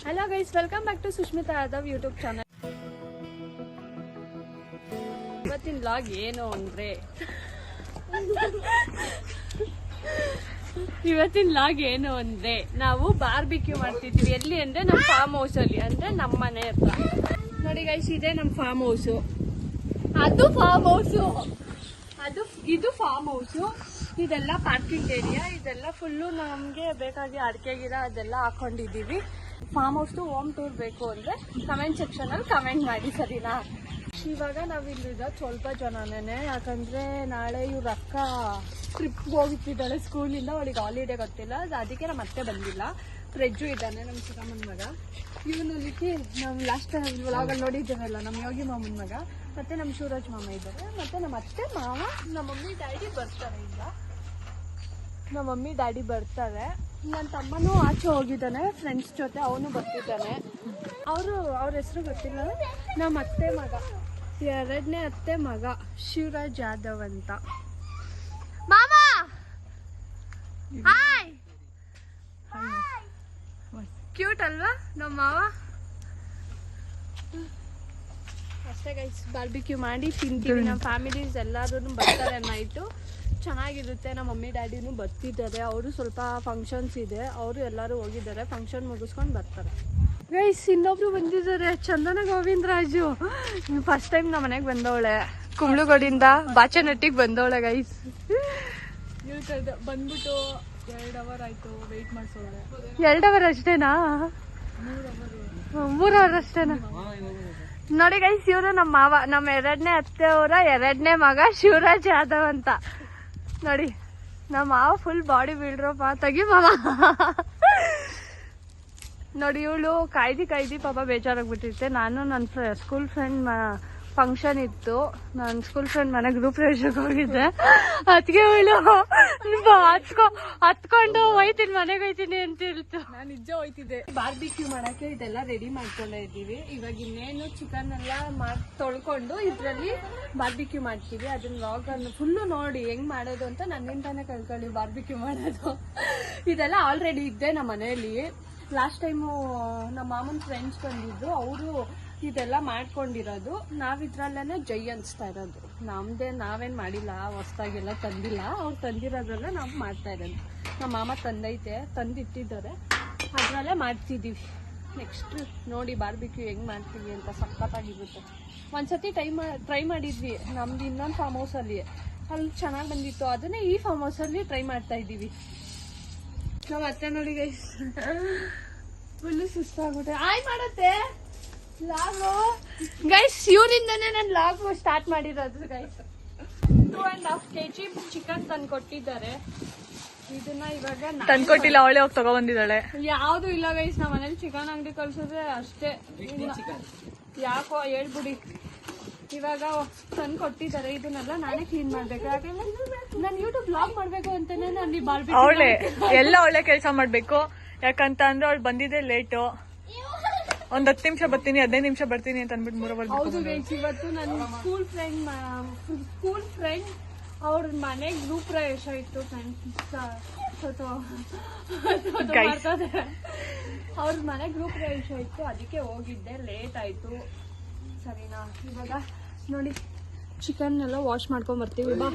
Hello guys, welcome back to Sushmita Yadav YouTube channel. ಇವತ್ತಿನ vlog ಏನು ಅಂದ್ರೆ ನಾವು ಬಾರ್ಬಿಕ್ಯೂ ಮಾಡ್ತಿದ್ವಿ. ಎಲ್ಲಿ ಅಂದ್ರೆ ನಮ್ಮ ಫಾರ್ಮ್ ಹೌಸ್ ಅಲ್ಲಿ, ಅಂದ್ರೆ ನಮ್ಮ ಮನೆ ಹತ್ರ. ನೋಡಿ ಗೈಸ್, ಇದೆ ನಮ್ಮ ಫಾರ್ಮ್ ಹೌಸು. ಇದು ಫಾರ್ಮ್ ಹೌಸು. ಇದೆಲ್ಲ ಪಾರ್ಕಿಂಗ್ ಏರಿಯಾ. ಇದೆಲ್ಲ ಫುಲ್ಲು ನಮ್ಗೆ ಬೇಕಾಗಿ ಅಡಿಕೆ ಗಿಡ ಅದೆಲ್ಲ ಹಾಕೊಂಡಿದೀವಿ. ಫಾರ್ಮ್ ಹೌಸ್ ಹೋಮ್ ಟೂರ್ ಬೇಕು ಅಂದ್ರೆ ಕಮೆಂಟ್ ಸೆಕ್ಷನ್ ಅಲ್ಲಿ ಕಮೆಂಟ್ ಮಾಡಿ, ಸರಿನಾ? ಇವಾಗ ನಾವಿಲ್ಲಿದ್ದ ಸ್ವಲ್ಪ ಜನನೇ, ಯಾಕಂದ್ರೆ ನಾಳೆ ಇವ್ರ ಅಕ್ಕ ಟ್ರಿಪ್ಗೆ ಹೋಗಿದ್ದಾಳೆ ಸ್ಕೂಲಿಂದ. ಅವಳಿಗೆ ಹಾಲಿಡೇ ಗೊತ್ತಿಲ್ಲ, ಅದಕ್ಕೆ ನಮ್ಮ ಮತ್ತೆ ಬಂದಿಲ್ಲ. ಫ್ರೆಜ್ಜು ಇದ್ದಾನೆ, ನಮ್ಮ ಚಿಕ್ಕಮ್ಮನ ಮಗ. ಇವನಲ್ಲಿಕ್ಕೆ ನಾವು ಲಾಸ್ಟ್ ಟೈಮ್ ವ್ಲಾಗಲ್ಲಿ ನೋಡಿದ್ದೇವಲ್ಲ, ನಮ್ಮ ಯೋಗಿ ಮಾಮನ ಮಗ. ಮತ್ತೆ ನಮ್ಮ ಶಿವರಾಜ್ ಮಾಮ ಇದ್ದಾರೆ. ಮತ್ತೆ ನಮ್ಮ ಅತ್ತೆ ಮಾವ, ನಮ್ಮ ಮಮ್ಮಿ ಡ್ಯಾಡಿ ಬರ್ತಾರೆ. ಈಗ ನಮ್ಮ ಮಮ್ಮಿ ಡ್ಯಾಡಿ ಬರ್ತಾರೆ. ನನ್ನ ತಮ್ಮನೂ ಆಚೆ ಹೋಗಿದ್ದಾನೆ ಫ್ರೆಂಡ್ಸ್ ಜೊತೆ, ಅವನು ಬರ್ತಿದ್ದಾನೆ. ಅವ್ರ ಹೆಸರು ಗೊತ್ತಿಲ್ಲ. ನಮ್ಮ ಅತ್ತೆ ಮಗ, ಎರಡನೇ ಅತ್ತೆ ಮಗ ಶಿವರಾಜ್ ಯಾದವ್ ಅಂತ. ಮಾಮ ಹಾಯ್, ಕ್ಯೂಟ್ ಅಲ್ವಾ ನಮ್ಮ ಮಾವ? ಅಷ್ಟೇ ಗೈಸ್, ಬಾರ್ಬಿಕ್ಯೂ ಮಾಡಿ ತಿಂತೀವಿ. ನಮ್ಮ ಫ್ಯಾಮಿಲೀಸ್ ಎಲ್ಲರೂ ಬರ್ತಾರೆ. ನೈಟು ಚೆನ್ನಾಗಿರುತ್ತೆ. ನಮ್ಮ ಮಮ್ಮಿ ಡ್ಯಾಡಿನೂ ಬರ್ತಿದ್ದಾರೆ. ಅವರು ಸ್ವಲ್ಪ ಫಂಕ್ಷನ್ಸ್ ಇದೆ, ಅವರು ಎಲ್ಲರೂ ಹೋಗಿದ್ದಾರೆ. ಫಂಕ್ಷನ್ ಮುಗಿಸ್ಕೊಂಡು ಬರ್ತಾರೆ. ಗೈಸ್, ಇನ್ನೊಬ್ರು ಬಂದಿದ್ದಾರೆ, ಚಂದನ ಗೋವಿಂದರಾಜು. ಫಸ್ಟ್ ಟೈಮ್ ನಮ್ಮ ಮನೆಗೆ ಬಂದವಳೆ, ಕುಂಬ್ಳುಗೋಡಿಂದ ಬಾಚನಟ್ಟಿಗೆ ಬಂದವಳೆ. ಗೈಸ್ ಬಂದ್ಬಿಟ್ಟು 2 ಅವರ್ ಆಯ್ತು ವೆಯ್ಟ್ ಮಾಡಿಸೋಳೆ. 2 ಅವರ್ ಅಷ್ಟೇನಾ? 3 ಅವರ್ ಅಷ್ಟೇನಾ? ನೋಡಿ ಗೈಸ್, ಇವರು ನಮ್ಮ ಮಾವ, ನಮ್ಮ ಎರಡನೇ ಅತ್ತೆಯವರ ಎರಡನೇ ಮಗ ಶಿವರಾಜ್ ಯಾದವ್ ಅಂತ. ನೋಡಿ, ನಮ್ಮ ಮಾವ ಫುಲ್ ಬಾಡಿ ಬಿಲ್ಡ್ರಪ್ಪ. ತೆಗಿ ಮಾವ. ನೋಡಿ, ಇವಳು ಕಾಯ್ದಿ ಪಾಪ ಬೇಜಾರಾಗ್ಬಿಟ್ಟಿರುತ್ತೆ. ನಾನು ನನ್ನ ಸ್ಕೂಲ್ ಫ್ರೆಂಡ್ ಫಂಕ್ಷನ್ ಇತ್ತು, ನನ್ನ ಸ್ಕೂಲ್ ಫ್ರೆಂಡ್ ಮನೆ ಗ್ರೂಪ್ ಪ್ರವೇಶಕ್ಕೆ ಹೋಗಿದ್ದೆ. ಅದಕ್ಕೆ ಇವಳು ಹತ್ಕೊಂಡು ಹೋಯ್ತೀನಿ, ಮನೆಗೆ ಹೋಯ್ತೀನಿ ಅಂತ ಹೇಳ್ತು. ನಾನು ನಿಜ ಹೋಯ್ತಿದ್ದೆ. ಬಾರ್ಬಿಕ್ಯೂ ಮಾಡಕ್ಕೆ ಇದೆಲ್ಲ ರೆಡಿ ಮಾಡ್ಕೊಂಡೇ ಇದ್ದೀವಿ. ಇವಾಗ ಇನ್ನೇನು ಚಿಕನ್ ಎಲ್ಲ ತೊಳ್ಕೊಂಡು ಇದ್ರಲ್ಲಿ ಬಾರ್ಬಿಕ್ಯೂ ಮಾಡ್ತೀವಿ. ಅದನ್ನ ವ್ಲಾಗ್ ಅನ್ನು ಫುಲ್ಲು ನೋಡಿ ಹೆಂಗ್ ಮಾಡೋದು ಅಂತ ನನ್ನಿಂದಾನೇ ಕಲ್ತ್ಕೊಳ್ಳಿ. ಬಾರ್ಬಿಕ್ಯೂ ಮಾಡೋದು ಇದೆಲ್ಲ ಆಲ್ರೆಡಿ ಇದ್ದೆ ನಮ್ಮ ಮನೆಯಲ್ಲಿ. ಲಾಸ್ಟ್ ಟೈಮು ನಮ್ಮ ಮಾಮನ ಫ್ರೆಂಡ್ಸ್ ಬಂದಿದ್ರು, ಅವರು ಇದೆಲ್ಲ ಮಾಡ್ಕೊಂಡಿರೋದು. ನಾವಿದ್ರಲ್ಲೇನೆ ಜೈ ಅನ್ಸ್ತಾ ಇರೋದು. ನಾವೇನ್ ಮಾಡಿಲ್ಲ, ಹೊಸ್ದಾಗೆಲ್ಲ ತಂದಿಲ್ಲ. ಅವ್ರು ತಂದಿರೋದ್ರಲ್ಲ ನಾವು ಮಾಡ್ತಾ ಇರೋದು. ನಮ್ಮ ಮಾಮ ತಂದಿಟ್ಟಿದ್ದಾರೆ, ಅದ್ರಲ್ಲೇ ಮಾಡ್ತಿದ್ದೀವಿ. ನೆಕ್ಸ್ಟ್ ನೋಡಿ ಬಾರ್ಬಿಕ್ಯೂ ಹೆಂಗ್ ಮಾಡ್ತೀವಿ ಅಂತ. ಸಖತ್ತಾಗಿರುತ್ತೆ. ಒಂದ್ಸತಿ ಟ್ರೈ ಮಾಡಿದ್ವಿ ನಮ್ದು ಇನ್ನೊಂದು ಫಾರ್ಮ್ ಹೌಸಲ್ಲಿ, ಅಲ್ಲಿ ಚೆನ್ನಾಗಿ ಬಂದಿತ್ತು. ಅದನ್ನೇ ಈ ಫಾರ್ಮ್ ಹೌಸಲ್ಲಿ ಟ್ರೈ ಮಾಡ್ತಾ ಇದ್ದೀವಿ. ನಾವ್ ಅತ್ತೆ ನೋಡಿ ಗೈಸ್, ಫುಲ್ಲು ಸುಸ್ತಾಗ್ಬಿಟ್ಟೆ. ಮಾಡತ್ತೆ ಲಾಗು ಗೈಸ್, ಇವರಿಂದಾನೇ ನಾನು ಲಾಗ್ ಸ್ಟಾರ್ಟ್ ಮಾಡಿರೋದು ಗೈಸ್. 2.5 kg ಚಿಕನ್ ತಂದು ಕೊಟ್ಟಿದ್ದಾರೆ. ಇದನ್ನ ಇವಾಗ ತಂದ್ಕೊಟ್ಟಿಲ್ಲ, ಅವಳೇ ಹೋಗಿ ತಗೊಬಂದಿದ್ದಾಳೆ. ಯಾವ್ದು ಇಲ್ಲ ಗೈಸ್, ನಮ್ಮ ಮನೇಲಿ ಚಿಕನ್ ಅಂಗಡಿ ಕಳ್ಸಿದ್ರೆ ಅಷ್ಟೇ. ಯಾಕೋ ಹೇಳ್ಬಿಡಿ. ಇವಾಗ ತಂದು ಕೊಟ್ಟಿದ್ದಾರೆ. ಇದನ್ನೆಲ್ಲ ನಾನೇ ಕ್ಲೀನ್ ಮಾಡ್ಬೇಕು, ಯಾಕಂದ್ರೆ ನಾನು ಯೂಟ್ಯೂಬ್ ಬ್ಲಾಗ್ ಮಾಡ್ಬೇಕು ಅಂತಾನೆ ನಾನು ಬಾರ್ಬಿಕ್ಯೂ ಅವಳೆ ಎಲ್ಲ ಒಳ್ಳೆ ಕೆಲಸ ಮಾಡ್ಬೇಕು. ಯಾಕಂತ ಅಂದ್ರೆ ಅವಳು ಬಂದಿದ್ದೆ ಲೇಟು. ಒಂದ್ 10 ನಿಮಿಷ ಬರ್ತೀನಿ, 15 ನಿಮಿಷ ಬರ್ತೀನಿ ಅಂತ ಅಂದ್ಬಿಟ್ಟು 3 ಅವರ್. ಹೌದು ಗೈಸ್, ಇವತ್ತು ನನ್ನ ಸ್ಕೂಲ್ ಫ್ರೆಂಡ್ ಅವ್ರ ಮನೆ ಗ್ರೂಪ್ ಪ್ರವೇಶ ಇತ್ತು. ಅವ್ರ ಮನೆ ಗ್ರೂಪ್ ಪ್ರವೇಶ ಇತ್ತು, ಅದಕ್ಕೆ ಹೋಗಿದ್ದೆ. ಲೇಟ್ ಆಯ್ತು, ಸರಿನಾ? ಇವಾಗ ನೋಡಿ ಚಿಕನ್ ಎಲ್ಲ ವಾಶ್ ಮಾಡ್ಕೊಂಡ್ ಬರ್ತೀವಿ. ಬಾ.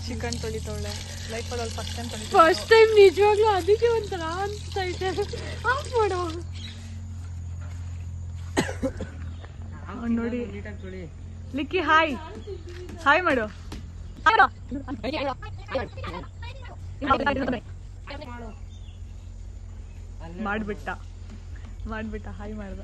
ಚಿಕನ್ ತೊಳಿತವಳೆ ಲೈಫಲ್ಲಿ ಫಸ್ಟ್ ಟೈಮ್ ನಿಜವಾಗ್ಲೂ. ಅದಕ್ಕೆ ಒಂಥರ ಅನ್ಸ್ತೈತೆ. ಆಫ್ ಮಾಡು ನೋಡಿ. ಲಿಕ್ಕಿ ಹಾಯ್ ಮಾಡು. ಮಾಡ್ಬಿಟ್ಟ ಹಾಯ್ ಮಾಡ್ದ.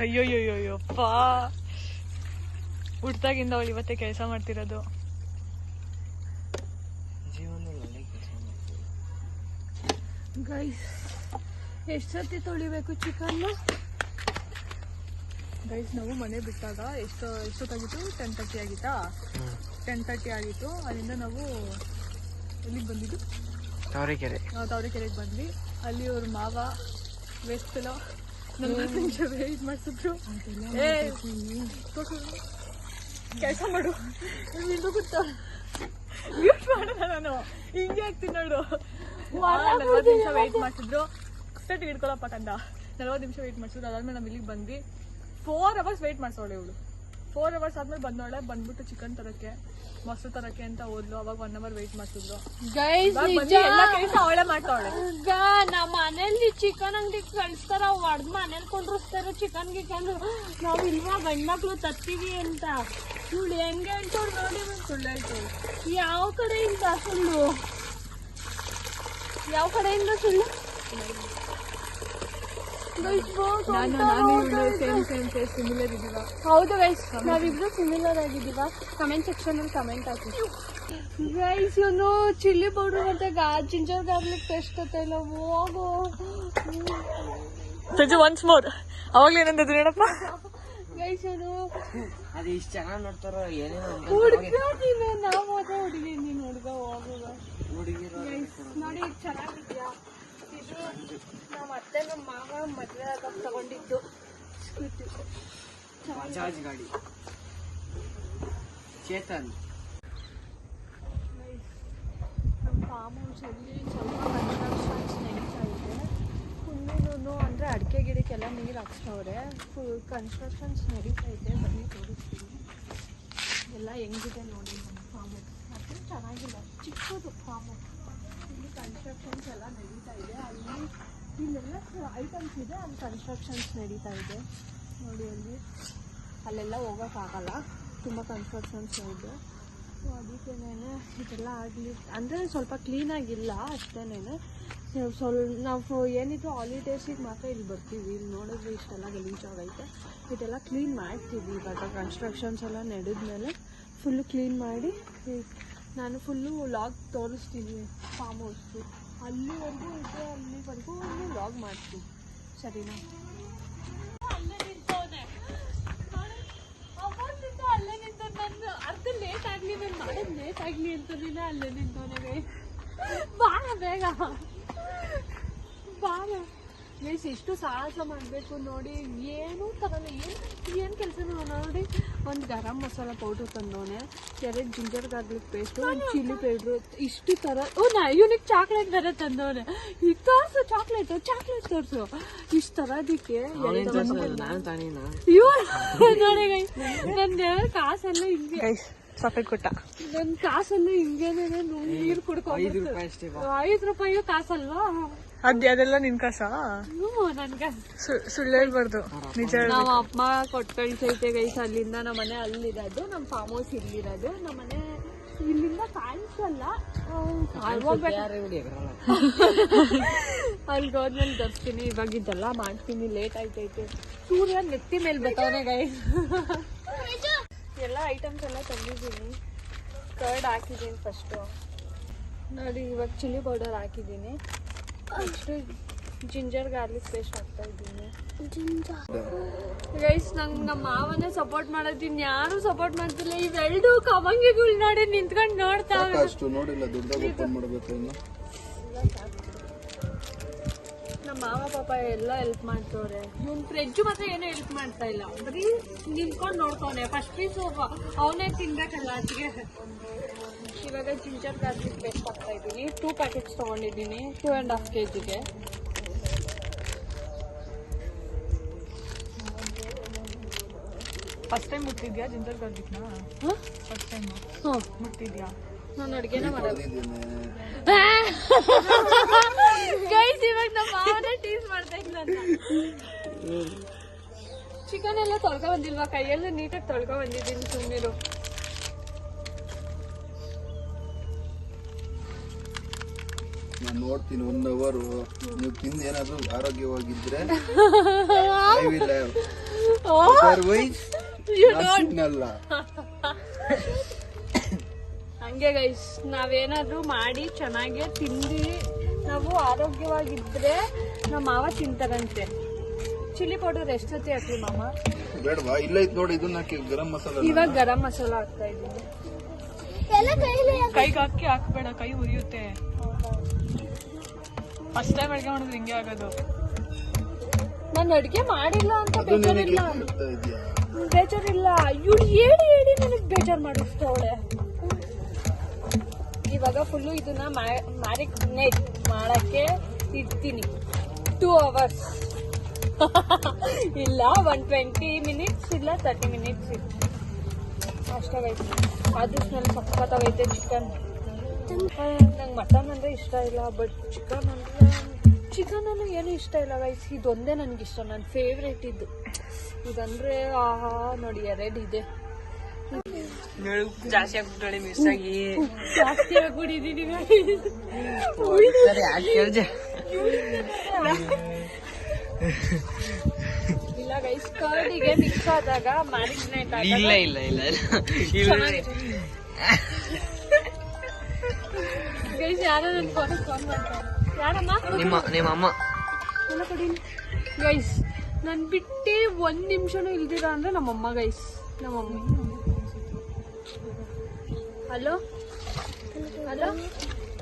ಅಯ್ಯೋಯ್ಯೋಯ್ಯಪ್ಪ, ಹುಟ್ಟಾಗಿಂದ ಅವಳು ಇವತ್ತೇ ಕೆಲಸ ಮಾಡ್ತಿರೋದು. ಗೈಸ್, ಎಷ್ಟು ಸತಿ ತೊಳಿಬೇಕು ಚಿಕನ್? ಗೈಸ್, ನಾವು ಮನೆ ಬಿಟ್ಟಾಗ ಎಷ್ಟೊತ್ತಾಗಿತ್ತು? 10:30 ಆಗಿತ್ತಾ? 10:30 ಆಗಿತ್ತು. ಅಲ್ಲಿಂದ ನಾವು ಎಲ್ಲಿಗೆ ಬಂದಿದ್ದು? ತಾವರೆಕೆರೆಗೆ ಬಂದ್ವಿ. ಅಲ್ಲಿ ಅವ್ರ ಮಾವ ವೆಸ್ಟ್ ವೆಯ್ಟ್ ಮಾಡಿಸಿದ್ರು. ಕೆಲಸ ಮಾಡು ನಿಂದು ಕೂತ ಮ್ಯೂಟ್ ಮಾಡಲ್ಲ ನಾನು ಹಿಂಗೆ ಆಗ್ತೀನಿ ನೋಡು 40 ನಿಮಿಷ ವೆಯ್ಟ್ ಮಾಡಿಸಿದ್ರು ಸೆಟ್ ಹಿಡ್ಕೊಳಪ್ಪ ಕಂದ 40 ನಿಮಿಷ ವೆಯ್ಟ್ ಮಾಡಿಸಿದ್ರು ಅದಾದ್ಮೇಲೆ ನಾವು ಇಲ್ಲಿಗೆ ಬಂದು 4 ಅವರ್ಸ್ ವೆಯ್ಟ್ ಮಾಡಿಸೋಳೆ ಇವಳು 4 ಅವರ್ಸ್ ಆದ್ಮೇಲೆ ಬಂದೋಳೆ ಬಂದ್ಬಿಟ್ಟು ಚಿಕನ್ ತರಕ್ಕೆ ಮೊಸರು ತರಕ್ಕೆ ಅಂತ ಹೋದ್ಲು ಅವಾಗ 1 ಅವರ್ ವೆಯ್ಟ್ ಮಾಡ್ತಿದ್ರು ಎಲ್ಲ ಕೆಲಸ ಅವಳೆ ಮಾಡ್ತಾವಳೆ ನಮ್ಮ ಮನೇಲಿ ಚಿಕನ್ ಅಂಗಡಿಗೆ ಕಳಿಸ್ತಾರ ಹೊಡೆದ್ ಮನೇಲಿ ಕೊಂಡಿರ್ತಾರ ಚಿಕನ್ ಗಿಕನ್ ನಾವ್ ಇಲ್ವಾ ಗಂಡ್ಮಕ್ಳು ತತ್ತೀವಿ ಅಂತ ಇವಳು ಹೆಂಗೆ ಹೇಳ್ತವ್ರು ನೋಡಿ ಸುಳ್ಳು ಹೇಳ್ತವ್ರು ಯಾವ ಕಡೆಯಿಂದ ಸುಳ್ಳು ಸುಳ್ಳು ಹೌದು ಗೈಸ್ ನಾವಿಬ್ರು ಸಿಮಿಲರ್ ಆಗಿದ್ದೀವ ಕಮೆಂಟ್ ಸೆಕ್ಷನ್ ಅಲ್ಲಿ ಕಮೆಂಟ್ ಹಾಕಿ ಗೈಸ್ ಇವನು ಚಿಲ್ಲಿ ಪೌಡರ್ ಮತ್ತೆ ಜಿಂಜರ್ ಗಾರ್ಲಿಕ್ ಪೇಸ್ಟ್ ಇಲ್ಲ ಹೋಗು ಒನ್ಸ್ ಮೋರ್ ಅವಾಗ್ಲೇ ಏನಂದ್ರೆ ಹೇಳಪ್ಪ ಗೈಸ್ ಇವನು ಅದು ಇಷ್ಟು ಚೆನ್ನಾಗಿ ನೋಡ್ತಾರೋ ಏನೇನೋ ಹುಡುಗ ನಾವು ಅದೇ ಹುಡುಗಿ ನೀನು ಹುಡುಗ ಹೋಗುವ ನೋಡಿ ಚೆನ್ನಾಗಿದ್ಯಾ ಇದು ನಮ್ಮ ಅತ್ತೆ ನಮ್ಮ ಮಾವ ಮದುವೆ ಆಗ ತಗೊಂಡಿದ್ದು ಬಜಾಜ್ ಗಾಡಿ ಚೇತನ್ ನಮ್ಮ ಫಾರ್ಮ್ ಹೌಸಲ್ಲಿ ಸ್ವಲ್ಪ ಕನ್ಸ್ಟ್ರಕ್ಷನ್ಸ್ ನಡೀತಾ ಇದೆ ಫುಲ್ಲು ಅಂದರೆ ಅಡಿಕೆ ಗಿಡಕ್ಕೆಲ್ಲ ನೀರು ಹಾಕ್ಸವ್ರೆ ಫುಲ್ ಕನ್ಸ್ಟ್ರಕ್ಷನ್ಸ್ ನಡೀತಾ ಇದೆ ಬನ್ನಿ ತೋರಿಸ್ತೀನಿ ಎಲ್ಲ ಹೆಂಗಿದೆ ನೋಡಿ ನಮ್ಮ ಫಾರ್ಮ್ ಹೌಸ್ ಅದು ಚೆನ್ನಾಗಿಲ್ಲ ಚಿಕ್ಕದು ಫಾರ್ಮ್ ಹೌಸ್ ಇಲ್ಲಿ ಕನ್ಸ್ಟ್ರಕ್ಷನ್ಸ್ ಎಲ್ಲ ನಡೀತಾ ಇದೆ ಅಲ್ಲಿ ಇಲ್ಲೆಲ್ಲ ಐಟಮ್ಸ್ ಇದೆ ಅಲ್ಲಿ ಕನ್ಸ್ಟ್ರಕ್ಷನ್ಸ್ ನಡೀತಾ ಇದೆ ನೋಡಿ ಅಲ್ಲೆಲ್ಲ ಹೋಗೋಕ್ಕಾಗಲ್ಲ ತುಂಬ ಕನ್ಸ್ಟ್ರಕ್ಷನ್ಸ್ ಇದೆ ಅದಕ್ಕೇನೆ ಇದೆಲ್ಲ ಆಗಲಿ ಅಂದರೆ ಸ್ವಲ್ಪ ಕ್ಲೀನಾಗಿಲ್ಲ ಅಷ್ಟೇನೆ ನಾವು ಏನಿದ್ರು ಹಾಲಿಡೇಸಿಗೆ ಮಾತ್ರ ಇಲ್ಲಿ ಬರ್ತೀವಿ ಇಲ್ಲಿ ನೋಡಿದ್ರೆ ಇಷ್ಟೆಲ್ಲ ಗಲೀಜಾಗೈತೆ ಇದೆಲ್ಲ ಕ್ಲೀನ್ ಮಾಡ್ತೀವಿ ಇವಾಗ ಕನ್ಸ್ಟ್ರಕ್ಷನ್ಸ್ ಎಲ್ಲ ನಡೆದ್ಮೇಲೆ ಫುಲ್ಲು ಕ್ಲೀನ್ ಮಾಡಿ ನಾನು ಫುಲ್ಲು ಲಾಗ್ ತೋರಿಸ್ತೀನಿ ಫಾರ್ಮ್ ಹೌಸು ಅಲ್ಲಿವರೆಗೂ ಇದೆ ಅಲ್ಲಿವರೆಗೂ ಒಂದು ಲಾಗ್ ಮಾಡ್ತೀನಿ ಸರಿನಾ ಅಲ್ಲೇ ನಿಂತವನೆ ಅಲ್ಲೇ ನಿಂತ ನನ್ನ ಅರ್ಧ ಲೇಟ್ ಆಗಲಿ ನಾನು ಮಾಡೋದು ಲೇಟ್ ಆಗಲಿ ಅಂತಂದಿನ ಅಲ್ಲೇ ನಿಂತವನೆ ಬಾಳ ಬೇಗ ಬಾಳ ಗೈಸ್ ಎಷ್ಟು ಸಾಹಸ ಮಾಡಬೇಕು ನೋಡಿ ಏನೂ ತಗೊಳ್ಳಿ ಏನು ಕೆಲಸನೂ ನೋಡಿ ಒಂದು ಗರಂ ಮಸಾಲ ಪೌಡ್ರ್ ತಂದವನೆ 2 ಜಿಂಜರ್ ಗಾರ್ಲಿಕ್ ಪೇಸ್ಟು ಒಂದು ಚಿಲ್ಲಿ ಪೌಡ್ರು ಇಷ್ಟು ಥರ ಇವನಿಗೆ ಚಾಕ್ಲೇಟ್ ಬೇರೆ ತಂದವನೆ ಈಗ ತೋರಿಸು ಚಾಕ್ಲೇಟ್ ತೋರಿಸು ಇಷ್ಟು ತರೋದಕ್ಕೆ ನೋಡಿ ಗೈಸ್ ನನ್ನ ಕಾಸೆಲ್ಲ ಹಿಂಗೆ ಚಾಕ್ಲೇಟ್ ಕೊಟ್ಟ ನನ್ನ ಕಾಸೆಲ್ಲ ಹಿಂಗೇನೆ ನೀರು ಕುಡ್ಕೊಂಡು 5 ರೂಪಾಯಿ ಕಾಸಲ್ವಾ ಅದೆಲ್ಲ ನಿನ್ ಕಾಸ ನನ್ಗೆ ಸುಳ್ಳು ಹೇಳ್ಬಾರ್ದು ನಿಜ ನಮ್ಮ ಅಮ್ಮ ಕೊಟ್ಟು ಕಳ್ಸೈತೆ ಗೈಸ್ ಅಲ್ಲಿಂದ ನಮ್ಮ ಮನೆ ಅಲ್ಲಿರೋದು ನಮ್ಮ ಫಾರ್ಮ್ ಹೌಸ್ ಇಲ್ಲಿರೋದು ನಮ್ಮ ಮನೆ ಇಲ್ಲಿಂದ ಕಾಣಿಸಲ್ಲ ಅಲ್ಲಿಗೆ ಹೋದ್ಮೇಲೆ ತರ್ತೀನಿ ಇವಾಗ ಇದೆಲ್ಲ ಮಾಡ್ತೀನಿ ಲೇಟ್ ಆಯ್ತೈತೆ ಸೂರ್ಯ ನೆತ್ತಿ ಮೇಲೆ ಬರ್ತಾವನೆ ಗೈಸ್ ಎಲ್ಲ ಐಟಮ್ಸ್ ಎಲ್ಲ ತಂದಿದ್ದೀನಿ ಕರ್ಡ್ ಹಾಕಿದ್ದೀನಿ ಫಸ್ಟು ನೋಡಿ ಇವಾಗ ಚಿಲ್ಲಿ ಪೌಡರ್ ಹಾಕಿದ್ದೀನಿ ನೆಕ್ಸ್ಟ್ ಜಿಂಜರ್ ಗಾರ್ಲಿಕ್ ಪೇಸ್ಟ್ ಹಾಕ್ತಾ ಇದ್ದೀನಿ ಗೈಸ್ ನಂಗೆ ನಮ್ಮ ಮಾವನೇ ಸಪೋರ್ಟ್ ಮಾಡೋದಿನ್ ಯಾರು ಸಪೋರ್ಟ್ ಮಾಡ್ತಿಲ್ಲ ಇವೆರಡು ಕವಂಗಿಗಳು ನೋಡಿ ನಿಂತ್ಕೊಂಡು ನೋಡ್ತಾವೆ ನಮ್ಮ ಮಾವ ಪಾಪ ಎಲ್ಲ ಹೆಲ್ಪ್ ಮಾಡ್ತವ್ರೆ ಇವ್ನ ಫ್ರೆಜ್ಜು ಮಾತ್ರ ಏನೂ ಹೆಲ್ಪ್ ಮಾಡ್ತಾ ಇಲ್ಲ ಬರೀ ನಿಂತ್ಕೊಂಡು ನೋಡ್ತಾವನೆ ಫಸ್ಟ್ ಪೀಸ್ ಅವನೇ ತಿನ್ಬೇಕಲ್ಲ ಅದಕ್ಕೆ ಇವಾಗ ಜಿಂಜರ್ ಗಾರ್ಲಿಕ್ ಪೇಸ್ಟ್ ಹಾಕ್ತಾ ಇದ್ದೀನಿ 2 ಪ್ಯಾಕೆಟ್ಸ್ ತೊಗೊಂಡಿದ್ದೀನಿ 2.5 kgಗೆ ಫಸ್ಟ್ ಟೈಮ್ ಮುಟ್ಟಿದ್ಯಾ ಜಿಂಜರ್ ಗಾರ್ಲಿಕ್ನ ಫಸ್ಟ್ ಟೈಮ್ ಮುಟ್ಟಿದ್ಯಾ ನಾನು ಅಡುಗೆನ ಮಾಡೋದು ಗೈಸ್ ಇವಾಗ ನಮ್ಮ ಮಾವನೇ ಟೀಸ್ ಮಾಡ್ತಾ ಇಲ್ಲ ಚಿಕನ್ ಎಲ್ಲ ತೊಳ್ಕೊ ಬಂದಿಲ್ವಾ ಕೈಯೆಲ್ಲ ನೀಟಾಗಿ ತೊಳ್ಕೊ ಬಂದಿದ್ದೀನಿ ಸುಮ್ಮನಿರು ನಾನು ನೋಡ್ತೀನಿ 1 ಅವರ್ ನೀವು ತಿಂದು ಏನಾದ್ರು ಆರೋಗ್ಯವಾಗಿದ್ರೆ ಹಂಗೆ ಗೈಸ್ ನಾವೇನಾದ್ರೂ ಮಾಡಿ ಚೆನ್ನಾಗಿ ತಿಂದು ನಾವು ಆರೋಗ್ಯವಾಗಿದ್ರೆ ನಮ್ಮ ಮಾವ ತಿಂತಾರಂತೆ ಚಿಲ್ಲಿ ಪೌಡರ್ ಎಷ್ಟೊತ್ತಿ ಹಾಕ್ಲಿ ಮಾಮ ಬೇಡವಾ ಇಲ್ಲ ಇದು ನೋಡಿ ಇದನ್ನ ಹಾಕಿ ಗರಂ ಮಸಾಲ ಇವಾಗ ಗರಂ ಮಸಾಲ ಹಾಕ್ತಾ ಇದ್ದೀನಿ ಕೈಗೆ ಹಾಕಿ ಹಾಕ್ಬೇಡ ಕೈ ಉರಿಯುತ್ತೆ ಫಸ್ಟ್ ಟೈಮ್ ಅಡುಗೆ ಮಾಡಿದ್ರೆ ಹಿಂಗೆ ಆಗೋದು ನಾನು ಅಡುಗೆ ಮಾಡಿಲ್ಲ ಅಂತ ಬೇಜಾರಿಲ್ಲ ಬೇಜಾರಿಲ್ಲ ಇವ್ಳು ಹೇಳಿ ನನಗೆ ಬೇಜಾರು ಮಾಡಿಸ್ತವಳೆ. ಇವಾಗ ಫುಲ್ಲು ಇದನ್ನ ಮ್ಯಾರಿನೇಟ್ ಮಾಡಕ್ಕೆ ಇಡ್ತೀನಿ 2 hours. ಇಲ್ಲ 120 minutes ಇಲ್ಲ 30 minutes ಅಷ್ಟಾಗೈತೆ. ಅದು ಸ್ಮೆಲ್ ಸಕ್ಕತ್ತಾಗೈತೆ ಚಿಕನ್. ನಂಗೆ ಮಟನ್ ಅಂದರೆ ಇಷ್ಟ ಇಲ್ಲ, ಬಟ್ ಚಿಕನ್ ಏನು ಇಷ್ಟ ಇಲ್ಲ ಗೈಸ್. ಇದೊಂದೇ ನನಗಿಷ್ಟ, ನನ್ನ ಫೇವ್ರೇಟ್ ಇದು. ಇದಂದರೆ ಆಹಾ ನೋಡಿ 2 ಇದೆ. ಜಾಸ್ತಿ ಆಗ್ಬಿಟ್ಟು ಮಿಸ್ ಆಗಿ ಜಾಸ್ತಿ ಆಗ್ಬಿಟ್ಟಿದ್ದೀನಿ ಇಲ್ಲ ಗೈಸ್. ಕರ್ಡಿಗೆ ಮಿಕ್ಸ್ ಆದಾಗ ಮ್ಯಾರಿನೇಟ್ ಇಲ್ಲ ಇಲ್ಲ ಇಲ್ಲ ಇಲ್ಲ ಗೈಸ್. ಯಾರೋ ನನ್ನ ಫೋನ್ ಮಾಡ್ತಾರೆ. ಯಾರಮ್ಮ? ನಿಮ್ಮ ಅಮ್ಮ. ಎಲ್ಲ ಕಡೆ ಗೈಸ್. ನನ್ ಬಿಟ್ಟೆ 1 ನಿಮಿಷನೂ ಇಲ್ದಿರ ಅಂದ್ರೆ ನಮ್ಮಮ್ಮ ಗೈಸ್. ನಮ್ಮಮ್ಮ. Hello hello.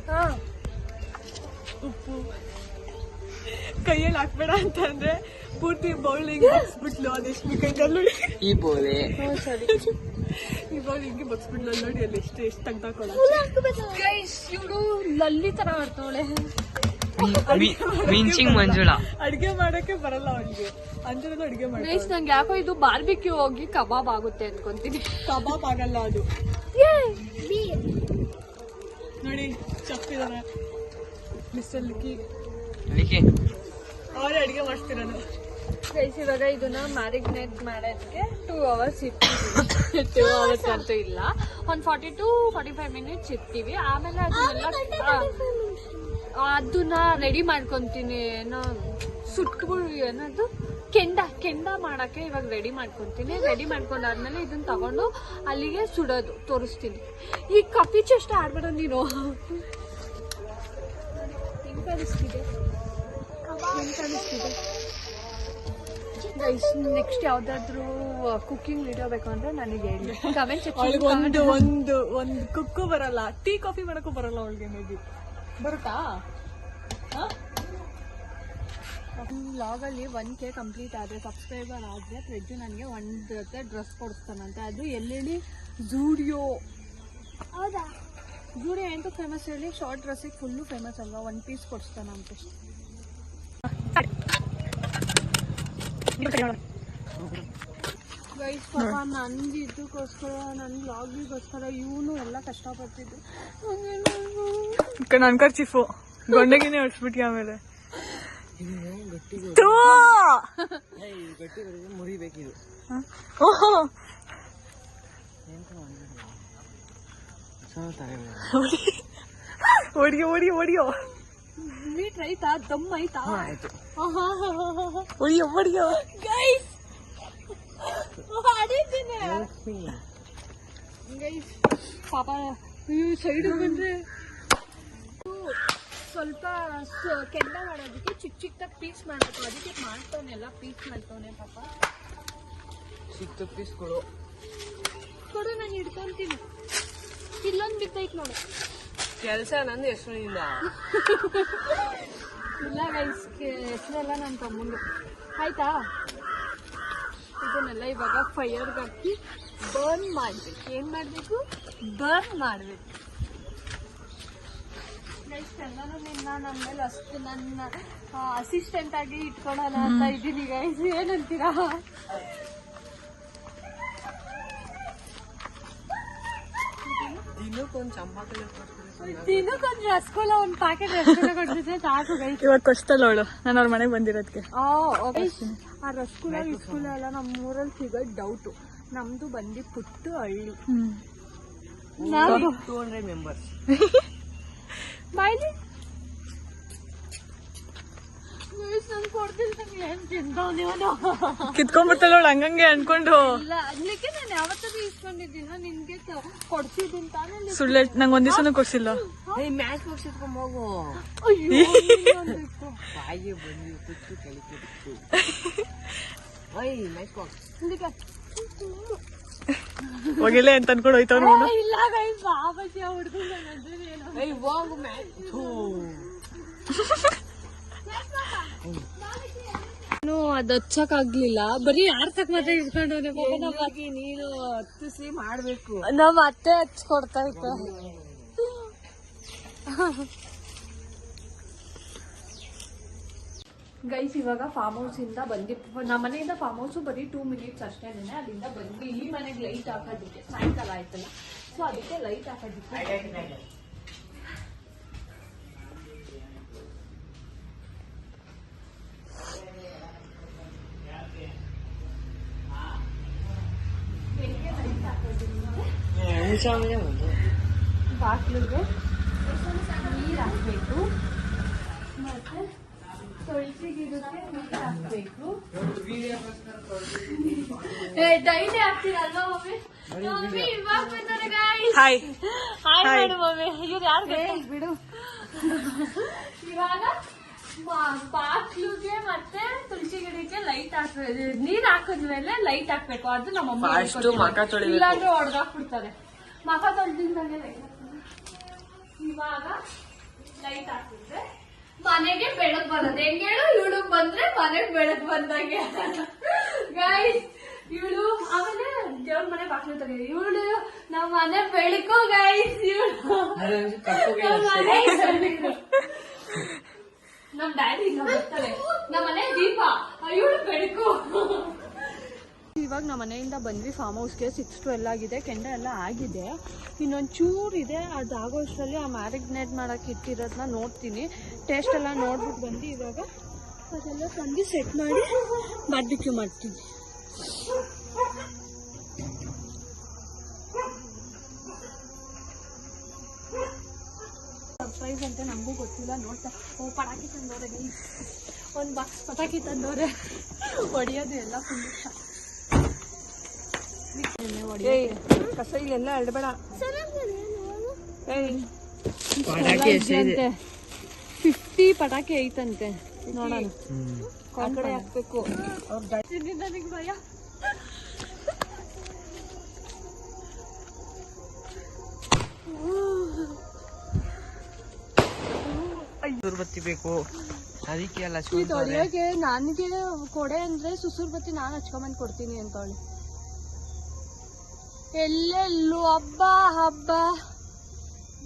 ಹಾ ಉಪ್ಪು ಕೈಯಲ್ಲಿ ಹಾಕ್ಬೇಡ ಅಂತಂದ್ರೆ ಪೂರ್ತಿ ಬೌಲ್ ಹಿಂಗೆ ಬಗ್ಸ್ಬಿಟ್ಲು. ಅದೆಷ್ಟು ಬೇಕಂತಲ್ಲೂ ಈ ಬೋಲೆ ಸರಿ. ಈ ಬೌಲ್ ಹಿಂಗೆ ಬಗ್ಸ್ಬಿಟ್ಲು. ಅಲ್ಲಿ ನೋಡಿ ಅಲ್ಲಿ ಎಷ್ಟು ತೆಗ್ದಾಕೊಳ. ಗೈಸ್ ಇವಳು ಲಲ್ಲಿ ತರ ಆಡ್ತಾವಳೆ. ಮಿಂಚಿಂಗ್ ಮಂಜುಳಾ. ಅಡ್ಗೆ ಮಾಡಕ್ಕೆ ಬರಲ್ಲ ಅವಳಿಗೆ, ಅಂಜನದು ಅಡ್ಗೆ ಮಾಡಿ. ಗೈಸ್ ನಂಗೆ ಯಾಕೋ ಇದು ಬಾರ್ಬಿಕ್ಯೂ ಹೋಗಿ ಕಬಾಬ್ ಆಗುತ್ತೆ ಅನ್ಕೊಂತೀನಿ. ಕಬಾಬ್ ಆಗಲ್ಲ ಅದು. ನೋಡಿ ಚಪ್ಪಿದಾರೆ ಮಿಸ್ಟರ್ ಲಿಕ್ಕಿ. ಅವರೇ ಅಡ್ಗೆ ಮಾಡಿಸ್ತಿರೋದು. ಗೈಸ್ ಇವಾಗ ಇದನ್ನ ಮ್ಯಾರಿನೇಟ್ ಮಾಡೋದಕ್ಕೆ 2 hours ಇರ್ತೀವಿ. 2 hours ಅಂತೂ ಇಲ್ಲ, ಒಂದು 40 to 45 minutes ಇರ್ತೀವಿ. ಆಮೇಲೆ ಅದನ್ನ ರೆಡಿ ಮಾಡ್ಕೊಂತೀನಿ. ಏನೋ ಸುಟ್ಗಳು ಏನದು ಕೆಂಡ ಮಾಡಕ್ಕೆ ಇವಾಗ ರೆಡಿ ಮಾಡ್ಕೊಂತೀನಿ. ರೆಡಿ ಮಾಡ್ಕೊಂಡಾದ್ಮೇಲೆ ಇದನ್ನ ತಗೊಂಡು ಅಲ್ಲಿಗೆ ಸುಡೋದು ತೋರಿಸ್ತೀನಿ. ಈ ಕಪಿ ಚೆಸ್ಟ್ ಆಡ್ಬೇಡ ನೀನು. ಹೆಂಗ್ ಕಾಣಿಸ್ತಿದೆ ಗೈಸ್. ನೆಕ್ಸ್ಟ್ ಯಾವ್ದಾದ್ರು ಕುಕಿಂಗ್ ವಿಡಿಯೋ ಬೇಕು ಅಂದ್ರೆ ನನಗೆ ಹೇಳಿ ಕಮೆಂಟ್ ಸೆಕ್ಷನ್. ಒಂದು ಕುಕ್ಕು ಬರಲ್ಲ, ಟೀ ಕಾಫಿ ಮಾಡಕ್ಕೂ ಬರಲ್ಲ ಅವಳಿಗೆ. ಮೇ ಬಿ ಬರುತ್ತಾ? ವ್ಲಾಗಲ್ಲಿ 1K ಕಂಪ್ಲೀಟ್ ಆದರೆ ಸಬ್ಸ್ಕ್ರೈಬರ್ ಆದರೆ ಪ್ರಜ್ಜು ನನಗೆ ಒಂದು ಜೊತೆ ಡ್ರೆಸ್ ಕೊಡಿಸ್ತಾನಂತೆ. ಅದು ಎಲ್ಲೆಲ್ಲಿ ಜೂಡಿಯೋ. ಹೌದಾ? ಜೂಡಿಯೋ ಎಂತೂ ಫೇಮಸ್ ಹೇಳಿ? ಶಾರ್ಟ್ ಡ್ರೆಸ್ಸಿಗೆ ಫುಲ್ಲು ಫೇಮಸ್ ಅಲ್ವಾ? 1 piece ಕೊಡಿಸ್ತಾನಂತೆ. ಗೈಸ್ ಪಾಪ ನನಗೆ ಇದಕ್ಕೋಸ್ಕರ, ನನ್ನ ವ್ಲಾಗಿಗೋಸ್ಕರ ಇವನು ಎಲ್ಲ ಕಷ್ಟಪಡ್ತಿದ್ದು. ನನ್ನ ಖರ್ಚಿಫು ಗಂಡಗಿನೇ ಹೊಡ್ಸ್ಬಿಟ್ಟಿ. ಆಮೇಲೆ ಮುರಿಬೇಕಿದು. ಹೊಡಿಯೋ ಮೀಟ್ ಆಯ್ತಾ? ದಮ್ ಆಯ್ತಾ? ಆಯ್ತು. ಹೊಡಿಯೋ ಗೈಸ್ ಮಾಡಿದ್ದೀನಿ ಗೈಸ್. ಪಾಪ ಸೈಡ್ ಬಂದ್ರೆ ಸ್ವಲ್ಪ ಕೆಂಡ ಮಾಡೋದಕ್ಕೆ ಚಿಕ್ಕದಾಗಿ ಪೀಸ್ ಮಾಡಬೇಕು. ಅದಕ್ಕೆ ಮಾಡ್ತಾನೆಲ್ಲ ಪೀಸ್ ಮಾಡ್ತಾನೆ ಪಾಪ. ಸಿಕ್ತು ಪೀಸ್ ಕೊಡು. ನಾನು ಹಿಡ್ಕೊಂತೀನಿ. ಇಲ್ಲೊಂದು ಬಿದ್ದೈತ್ ನೋಡು. ಕೆಲಸ ನಂದು ಹೆಸರಿನಿಂದ ಇಲ್ಲ ಗೈಸ್, ಹೆಸರೆಲ್ಲ ನನ್ನ ತಮ್ಮಂದು. ಆಯ್ತಾ? ಇದನ್ನೆಲ್ಲ ಇವಾಗ ಫೈರ್ಗೆ ಹಾಕಿ ಬರ್ನ್ ಮಾಡ್ಬೇಕು. ಏನ್ ಮಾಡ್ಬೇಕು? ಬರ್ನ್ ಮಾಡ್ಬೇಕು. ಗೈಸ್ ಎಲ್ಲರೂ ನನ್ನ ಮೇಲೆ ಅಷ್ಟು ನನ್ನ ಅಸಿಸ್ಟೆಂಟ್ ಆಗಿ ಇಟ್ಕೊಳ್ಳೋಣ ಅಂತ ಇದ್ದೀನಿ ಗೈಸ್. ಏನಂತೀರಾ? ದಿನಕ್ಕೊಂದು ರಸಗುಲ್ಲ, ಒಂದು ಪ್ಯಾಕೆಟ್ ರಸಗುಲ್ಲ ಕೊಡ್ತಿದ್ರೆ ಸಾಕು ಗೈಸ್. ಇವಾಗ ಕೊಡ್ಸ್ತಲ್ಲ ಅವಳು ನಾನು ಅವ್ರ ಮನೆಗೆ ಬಂದಿರೋದಕ್ಕೆ. ಆ ರಸಗುಲ್ಲ ಇಸ್ಕುಲ್ಲ ಎಲ್ಲ ನಮ್ಮ ಊರಲ್ಲಿ ಸಿಗೋದು ಡೌಟು. ನಮ್ದು ಬಂದು ಪುಟ್ಟು ಹಳ್ಳಿ. 200 ಮೆಂಬರ್ಸ್. ಬಾಯ್ಲಿ ನಾನು ಕೊಡ್ತಿಲ್ಲ. ಏನ್ ತಿಂದವನು ಕಿತ್ಕೊಂಡ್ಬಿಡ್ತಾಳೆ ಅವಳು ಹಂಗಂಗೆ ಅನ್ಕೊಂಡು. ಇಲ್ಲ ಅನ್ಲಿಕ್ಕೆ ನಾನು ಯಾವತ್ತೂ ಇಸ್ಕೊಂಡಿದ್ದೀನ ನಿನ್ಗೆ ಕೊಡ್ಸಿದ್ದೀನಿ ತಾನೇ. ಸುಳ್ಳು ನಂಗೆ ಒಂದ್ ದಿವಸನೂ ಕೊಡ್ಸಿಲ್ಲ. ಮ್ಯಾಚ್ ಬಾಕ್ಸ್ ಇಟ್ಕೊಂಡ್ ಹೋಗು. ಅಯ್ಯೋ ಬಾಯಿಗೆ ಬಂದು ತುತ್ತು ಕಲಿತು. ಮ್ಯಾಚ್ ಬಾಕ್ಸ್ ಹೋಗಿಲ್ಲ ಅಂತ ಅನ್ಕೊಂಡು ಹೋಯ್ತಾವ ನೋಡು. ಇಲ್ಲ ಗೈಸ್, ಬಾಬಾಜಿ ಹುಡುಗ ಹೋಗು ಮ್ಯಾಚ್. ಅದು ಹಚ್ಚಕ್ ಆಗ್ಲಿಲ್ಲ, ಬರೀ ಆರ್ತಕ್ ಮಾತ್ರ ಇಟ್ಕೊಂಡವ್ರೆ. ನೀನು ಹತ್ತಿಸಿ ಮಾಡ್ಬೇಕು. ನಮ್ಮ ಅತ್ತೆ ಹಚ್ಕೊಡ್ತಾ ಇತ್ತು. ಗೈಸ್ ಇವಾಗ ಫಾರ್ಮ್ ಹೌಸ್ ಇಂದ ಬಂದಿ, ನಮ್ಮ ಮನೆಯಿಂದ ಫಾರ್ಮ್ ಹೌಸ್ ಬರೀ 2 ಮಿನಿಟ್ಸ್ ಅಷ್ಟೇನೆ. ಅಲ್ಲಿಂದ ಬಂದ್ವಿ ಈ ಮನೆಗೆ ಲೈಟ್ ಹಾಕೋದಿಕ್ಕೆ, ಸಾಯಂಕಾಲ ಆಯ್ತಲ್ಲ, ಸೊ ಅದಕ್ಕೆ ಲೈಟ್ ಹಾಕೋದಿಕ್ಕೆ. ಬಾಕ್ಲಿಗೆ ನೀರು ಹಾಕ್ಬೇಕು, ಮತ್ತೆ ತುಳಸಿ ಗಿಡಕ್ಕೆ ನೀರು ಹಾಕ್ಬೇಕು. Daily ಹಾಕ್ತೀರಲ್ವಾ mummy? ಮಮ್ಮಿ ಇವಾಗ ಬಂದರೆ ಹಾಯ್ ಹಾಯ್ ಮಾಡು ಮಮ್ಮಿ. ಇವ್ರು ಯಾರು ಬಿಡು. ಇವಾಗ ಬಾಕ್ಲಿಗೆ ಮತ್ತೆ ತುಳಸಿ ಗಿಡಕ್ಕೆ ಲೈಟ್ ಹಾಕ್ಬೇಕು, ನೀರ್ ಹಾಕಿದ್ಮೇಲೆ ಲೈಟ್ ಹಾಕ್ಬೇಕು. ಅದು ನಮ್ಮಮ್ಮ ಇಲ್ಲಾಂದ್ರೆ ಹೊಡೆದಾಕ್ಬಿಡ್ತಾರೆ. ಮಗ ತೊಳೆದಿಂದಾಗೆ ಲೈಟ್ ಹಾಕ್ತಾರೆ. ಇವಾಗ ಲೈಟ್ ಹಾಕಿದ್ರೆ ಮನೆಗೆ ಬೆಳಕ್ ಬರೋದು. ಹೆಂಗ್ ಹೇಳು? ಇವಳು ಬಂದ್ರೆ ಮನೆಗ್ ಬೆಳಕ್ ಬಂದಂಗೆ ಗೈಸ್. ಇವಳು ಆಮೇಲೆ ದೇವ್ರ ಮನೆ ಬಾಕ್ಲು ತೆಗೀರಿ. ಇವಳು ನಮ್ಮ ಮನೆ ಬೆಳಕು ಗೈಸ್. ಇವಳು ನಮ್ ಡ್ಯಾಡಿ ಇಲ್ಲ ಬರ್ತಾರೆ. ನಮ್ಮ ಮನೆ ದೀಪ, ಇವಳು ಬೆಳಕು. ಇವಾಗ ನಮ್ಮ ಮನೆಯಿಂದ ಬಂದ್ವಿ ಫಾರ್ಮ್ ಹೌಸ್ಗೆ. 6-12 ಆಗಿದೆ, ಕೆಂಡ ಎಲ್ಲ ಆಗಿದೆ, ಇನ್ನೊಂದ್ ಚೂರ್ ಇದೆ. ಅದು ಆಗೋ ಅಷ್ಟರಲ್ಲಿ ಆ ಮ್ಯಾರಿನೇಟ್ ಮಾಡಕ್ ಇಟ್ಟಿರೋದನ್ನ ನೋಡ್ತೀನಿ, ಟೇಸ್ಟ್ ಎಲ್ಲ ನೋಡ್ಬಿಟ್ಟು ಬಂದು ಇವಾಗ ಅದೆಲ್ಲ ತಂದು ಸೆಟ್ ಮಾಡಿ ಬಾರ್ಬಿಕ್ಯೂ ಮಾಡ್ತೀನಿ. ಸರ್ಪ್ರೈಸ್ ಅಂತ ನಮಗೂ ಗೊತ್ತಿಲ್ಲ. ನೋಡ್ತಾ ಪಟಾಕಿ ತಂದವ್ರೆ, ಒಂದು ಬಾಕ್ಸ್ ಪಟಾಕಿ ತಂದವ್ರೆ. ಹೊಡಿಯೋದು ಎಲ್ಲ ಫುಲ್ ಕಸ ಇಲ್ಲೆಲ್ಲ ಅಡ್ಬೇಡ. 50 ಪಟಾಕಿ ಐತಂತೆ, ನೋಡೋಣ. ಕಡೆ ಹಾಕ್ಬೇಕು. ನನಗೆ ಭಯ. ಸುರ್ ಬತ್ತಿ ಬೇಕು, ಅದಕ್ಕೆ ಎಲ್ಲ ತೊಳೆಯೋಕೆ ನನಗೆ ಕೊಡೆ ಅಂದ್ರೆ ಸುಸುರ್ ಬತ್ತಿ ನಾನು ಹಚ್ಕೊಂಬಂದ್ ಕೊಡ್ತೀನಿ ಅಂತವಳಿ. ಎಲ್ಲೆಲ್ಲೂ ಹಬ್ಬ ಹಬ್ಬ,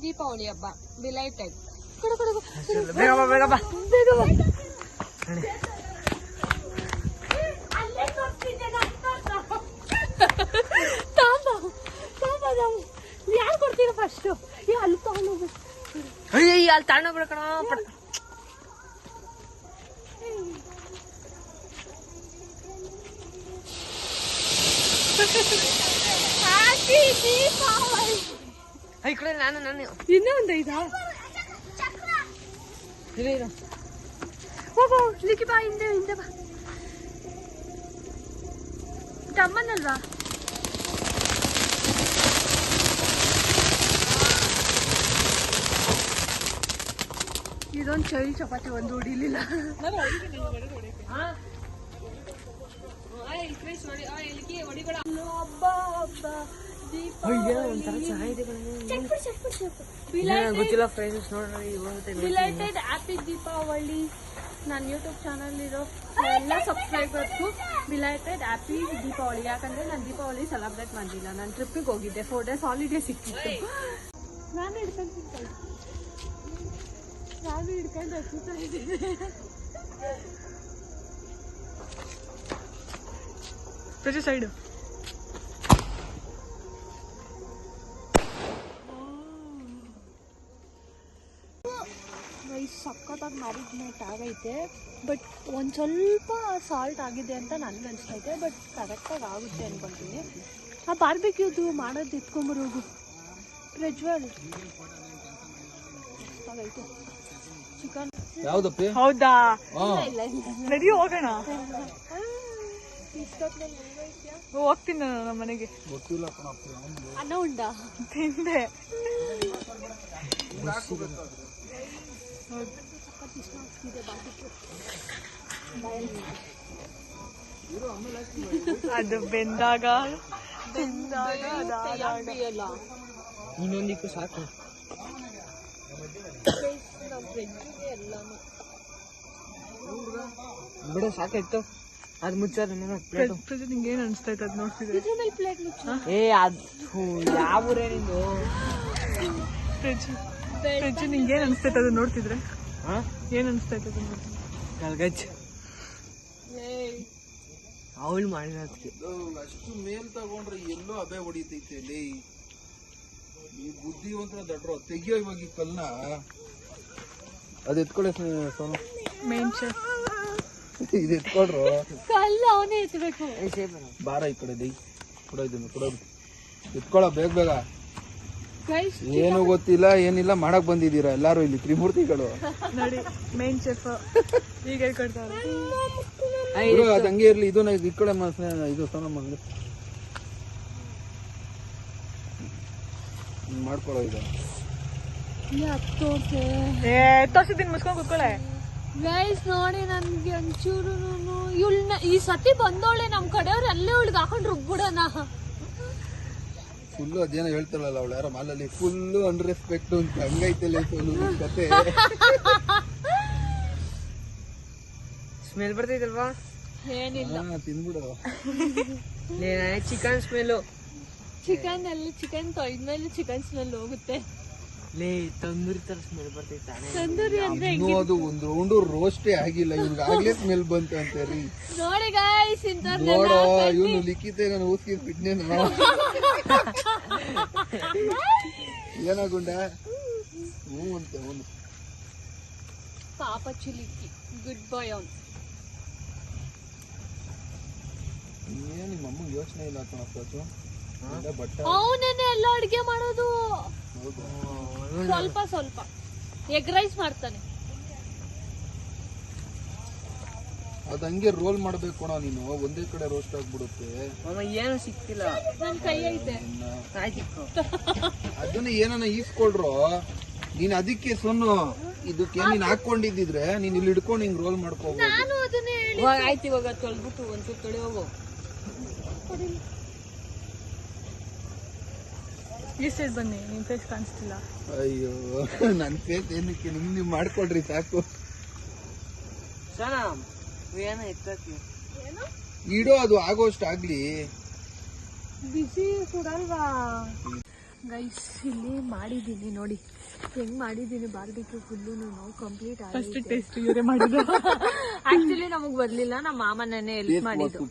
ದೀಪಾವಳಿ ಹಬ್ಬ, ಬಿಲೈಟೆಡ್. ಬೇಗ ಬಾ ಬೇಗ ಬಾ. ಯಾರು ಕೊಡ್ತೀರ ಫಸ್ಟ್? ಅಲ್ಲಿ ತಗೊಂಡು ಅಲ್ಲಿ ತಗೊಂಡೋಗ್ಬಿಡ ಕಣ. ಈ ಕಡೆ ನಾನು ಇನ್ನೂ ಒಂದು ಐದಾ? ಲಿಕ್ಕಿ ಬಾ, ಹಿಂದೆ ಬಾ. ತಮ್ಮನಲ್ವಾ? ಇದೊಂದು ಚೈಲ್ ಚಪಾತಿ ಒಂದು ಹೊಡಿಲಿಲ್ಲ. ಗೊತ್ತಿಲ್ಲ ಫ್ರೆಂಡ್ಸ್ ನೋಡ್ರಿ. ಬಿಲೈಟೆಡ್ ಹ್ಯಾಪಿ ದೀಪಾವಳಿ. ನನ್ನ ಯೂಟ್ಯೂಬ್ ಚಾನಲ್ ಇರೋ ಎಲ್ಲ ಸಬ್ಸ್ಕ್ರೈಬರ್ಸ್ಗೂ ಬಿಲೈಟೆಡ್ ಹ್ಯಾಪಿ ದೀಪಾವಳಿ. ಯಾಕಂದ್ರೆ ನಾನು ದೀಪಾವಳಿ ಸೆಲೆಬ್ರೇಟ್ ಮಾಡಲಿಲ್ಲ, ನಾನು ಟ್ರಿಪ್ಪಿಗೆ ಹೋಗಿದ್ದೆ. 4 days ಹಾಲಿಡೇ ಸಿಕ್ಕಿತ್ತು. ನಾನು ಹಿಡ್ಕೊಂಡು ಹಚ್ಚುತ್ತಾ ಇದ್ದೀನಿ. ಪ್ರತಿ ಸೈಡು ಸಖತ್ತಾಗಿ ಮ್ಯಾರಿನೇಟ್ ಆಗೈತೆ. ಬಟ್ ಒಂದು ಸ್ವಲ್ಪ ಸಾಲ್ಟ್ ಆಗಿದೆ ಅಂತ ನನಗೆ ಅನಿಸ್ತೈತೆ. ಬಟ್ ಕರೆಕ್ಟಾಗಿ ಆಗುತ್ತೆ ಅನ್ಕೊತೀನಿ. ಆ ಬಾರ್ಬಿಕ್ಯೂದು ಮಾಡೋದು ಎತ್ಕೊಂಬರೋದು ಪ್ರಜ್ವಲ್ ಆಗೈತೆ. ಚಿಕನ್ ಯಾವ್ದಪ್ಪಿ? ಹೌದಾ? ಇಲ್ಲ ನಡಿ ಹೋಗೋಣ. ಹೋಗ್ತೀನಿ ನಾನು ನಮ್ಮ ಮನೆಗೆ. ಗೊತ್ತಿಲ್ಲ ಅನ್ನ ಉಂಡ ತಿಂದೆ. ಅದು ಬೆಂದಾಗ ಇನ್ನೊಂದಿಕ್ಕೂ ಸಾಕು. ಬಿಡ ಸಾಕಾಯ್ತು ಅದ್ ಮುಚ್ಚಾರ ಪ್ಲೇಟು. ಪ್ರಜ್ವಲ್ ನಿಂಗೆ ಏನ್ ಅನ್ಸ್ತಾ ಇತ್ತು ಅದ್ ನೋಡ್ತಿದ್ರೆ? ಪ್ಲೇಟ್ ಮುಚ್ಚು. ಏ ಅದು ಯಾವ ಊರೇ ನಿಂದು? ಪ್ರಜ್ವಲ್ ನಿಂಗೆ ಏನ್ ಅನ್ಸ್ತಾ ಇತ್ತು ಅದನ್ನ ನೋಡ್ತಿದ್ರೆ? ಏನ್ ಅನ್ಸ್ತಾ ಇತ್ತು ಅದನ್ನ ನೋಡ್ತಿದ್ರೆ? ಗಲ್ಗಜ್ ಅವಳು ಮಾಡಿದ ಅಷ್ಟು ಮೇಲ್ ತಗೊಂಡ್ರೆ ಎಲ್ಲೋ ಅಬೆ ಹೊಡಿತೈತೆ ಲೇ. ಈ ಬುದ್ಧಿವಂತರ ದಡ್ರು ತೆಗಿಯೋ ಇವಾಗ ಈ ಕಲ್ನ. ಅದ್ ಎತ್ಕೊಳ್ಳೆ ಸೋನು, ಮೇನ್ ಶೆಫ್ ಇದು ಎತ್ಕೊಳ್ರು. ಕಲ್ಲು ಅವನೇ ಎತ್ತಬೇಕು. ಬಾರ ಈ ಕಡೆ ದೈ ಕೊಡೋದು ಎತ್ಕೊಳ ಬೇಗ ಬೇಗ. ಗೈಸ್ ಏನು ಗೊತ್ತಿಲ್ಲ ಏನಿಲ್ಲ ಮಾಡಕ್ ಬಂದಿದ್ದೀರಾ ಎಲ್ಲಾರು ಇಲ್ಲಿ ತ್ರಿಮೂರ್ತಿಗಳು. ನೋಡಿ ಮೇನ್ ಶೆಫ್ ಈಗ ಹೇಳ್ಕೊಡ್ತಾರೆ. ಅದ್ ಹಂಗೆ ಇರ್ಲಿ. ಇದು ಈ ಕಡೆ ಇದು ಸೋನಮ್ಮ ಮಾಡ್ಕೊಳ್ಳೋ ಇದು. ತೋರ್ಸಿದ್ದೀನಿ ಮುಸ್ಕೊಂಡ್ ಕೂತ್ಕೊಳ್ಳೆ. ಗೈಸ್ ನೋಡಿ ನನ್ಗೆ ಒಂಚೂರು ಇವಳನ್ನ ಈ ಸತಿ ಬಂದವಳೆ ನಮ್ ಕಡೆಯವ್ರು ಅಲ್ಲೇ ಅವಳಿಗೆ ಹಾಕೊಂಡ್ ರುಬ್ಬಿಡೋಣ. ಫುಲ್ಲು ಅದೇನೋ ಹೇಳ್ತಾಳಲ್ಲ ಅವಳು ಯಾರೋ ಮಾಲಲ್ಲಿ ಫುಲ್ಲು ಅನ್ರೆಸ್ಪೆಕ್ಟ್ ಅಂತ ಹಂಗೈತಲ್ಲ ಕತೆ. ಸ್ಮೆಲ್ ಬರ್ತೈತಲ್ವಾ? ಏನಿಲ್ಲ ತಿನ್ಬಿಡು. Chicken smell. ಚಿಕನ್ ಅಲ್ಲಿ ಚಿಕನ್ ತೊಯ್ದ್ಮೇಲೆ ಚಿಕನ್ ಸ್ಮೆಲ್ ಹೋಗುತ್ತೆ. ಲೇ ತಂದೂರಿ ತರ ಸ್ಮೆಲ್ ಬರ್ತೈತೆ. ತಂದೂರಿ ಅಂದ್ರೆ ಇನ್ನೂ ಅದು ಒಂದ್ ರೌಂಡು ರೋಸ್ಟೇ ಆಗಿಲ್ಲ ಇವ್ನಿಗೆ ಆಗ್ಲೇ ಸ್ಮೆಲ್ ಬಂತು ಅಂತಾರಿ. ನೋಡಿ ಗೈಸ್ ನೋಡೋ ಇವನು ಲಿಖಿತ ನಾನು ಊಸ್ಕಿ ಬಿಡ್ನೇನು ಏನಾಗುಂಡ. ಹ್ಞೂ ಅಂತ ಅವನು ಪಾಪ ಚಿಲಿಕ್ಕಿ ಗುಡ್ ಬಾಯ್ ಅವ್ನು. ಏನು ನಿಮ್ಮ ಅಮ್ಮಂಗೆ ಯೋಚನೆ ಇಲ್ಲ ಕಣಪ್ಪು. ಬಟ್ಟ ಅವನೇನೆ ಎಲ್ಲ ಅಡ್ಗೆ ಮಾಡೋದು. ಸ್ವಲ್ಪ ಸ್ವಲ್ಪ ಎಗ್ ರೈಸ್ ಮಾಡ್ತಾನೆ. ಅದ್ ಹಂಗೆ ರೋಲ್ ಮಾಡ್ಬೇಕು ಅಣ್ಣ ನೀನು. ಒಂದೇ ಕಡೆ ರೋಸ್ಟ್ ಆಗ್ಬಿಡುತ್ತೆ. ಏನು ಸಿಕ್ತಿಲ್ಲ. ನನ್ ಕೈ ಐತೆ. ಅದನ್ನ ಏನನ್ನ ಈಸ್ಕೊಳ್ರು ನೀನ್. ಅದಕ್ಕೆ ಸೊನ್ನು ಇದಕ್ಕೆ ನೀನ್ ಹಾಕೊಂಡಿದ್ರೆ ನೀನ್ ಇಲ್ಲಿ ಹಿಡ್ಕೊಂಡು ಹಿಂಗ್ ರೋಲ್ ಮಾಡ್ಕೋಬಹುದು. ನಾನು ಅದನ್ನೇ ಹೇಳಿ. ಆಯ್ತು ಇವಾಗ ತೊಳ್ಬಿಟ್ಟು ಒಂಚೂರು ತೊಳಿ ಹೋಗು. ಈ ಸೈಡ್ ಬನ್ನಿ, ನಿಮ್ ಫೇಸ್ ಕಾಣಿಸ್ತಿಲ್ಲ. ಅಯ್ಯೋ ನನ್ ಫೇಸ್ ಏನಕ್ಕೆ ನಿಮ್ ಮಾಡ್ಕೊಳ್ರಿ ಸಾಕು. ಏನೋ ಎತ್ತಕ್ಕೆ ಇಡೋ ಅದು ಆಗೋಷ್ಟು ಆಗ್ಲಿ. ಬಿಸಿ ಸುಡಲ್ವಾ ಗೈಸ್? ಇಲ್ಲಿ ಮಾಡಿದೀನಿ ನೋಡಿ ಹೆಂಗ್ ಮಾಡಿದೀನಿ. Barbecue full complete first taste ಇವರೇ ಮಾಡಿದ್ರು. ಆಕ್ಚುಲಿ ನಮಗ್ ಬರ್ಲಿಲ್ಲ, ನಮ್ಮ ಮಾಮನೇ ಹೆಲ್ಪ್ ಮಾಡಿದ್ದು.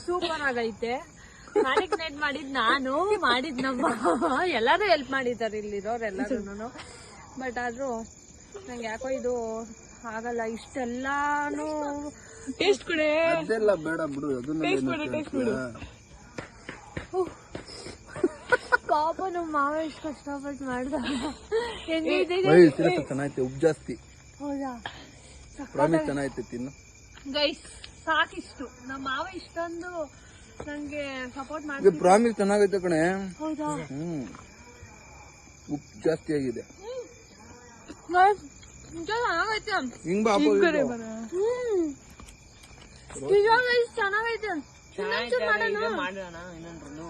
ಸೂಪರ್ ಆಗೈತೆ. ಮ್ಯಾರಿನೇಟ್ ಮಾಡಿದ್ ನಾನು, ಮಾಡಿದ್ ನಮ್ಮ ಎಲ್ಲಾರು ಹೆಲ್ಪ್ ಮಾಡಿದ್ದಾರೆ ಇಲ್ಲಿರೋರು ಎಲ್ಲಾರು. ಬಟ್ ಆದ್ರೂ ನಂಗೆ ಯಾಕೋ ಇದು ಆಗಲ್ಲ. ಇಷ್ಟೆಲ್ಲಾನು ಟೇಸ್ಟ್ ಕೊಡೆ. ಅದೆಲ್ಲ ಬೇಡ ಬಿಡು. ಅದನ್ನ ಪಾಪ ನಮ್ಮ ಮಾವ ಎಷ್ಟು ಕಷ್ಟಪಟ್ಟು ಮಾಡ್ದ. ಚೆನ್ನಾಗೈತೆ. ಉಪ್ಪು ಜಾಸ್ತಿ. ಹೌದಾ? ಪ್ರಾಮಿಸ್ ಚೆನ್ನಾಗೈತೆ ತಿನ್ನು. ಗೈಸ್ ಸಾಕಿಷ್ಟು. ನಮ್ಮ ಮಾವ ಇಷ್ಟೊಂದು ನಂಗೆ ಸಪೋರ್ಟ್ ಮಾಡಿ. ಪ್ರಾಮಿಸ್ ಚೆನ್ನಾಗೈತೆ ಕಣೆ. ಹೌದಾ? ಉಪ್ಪು ಜಾಸ್ತಿ ಆಗಿದೆ. ಚೆನ್ನಾಗೈತೆ. ಹಿಂಗ್ ಬಾ ಚೆನ್ನಾಗೈತೆ. ಮಾಡೋಣ ಇನ್ನೊಂದು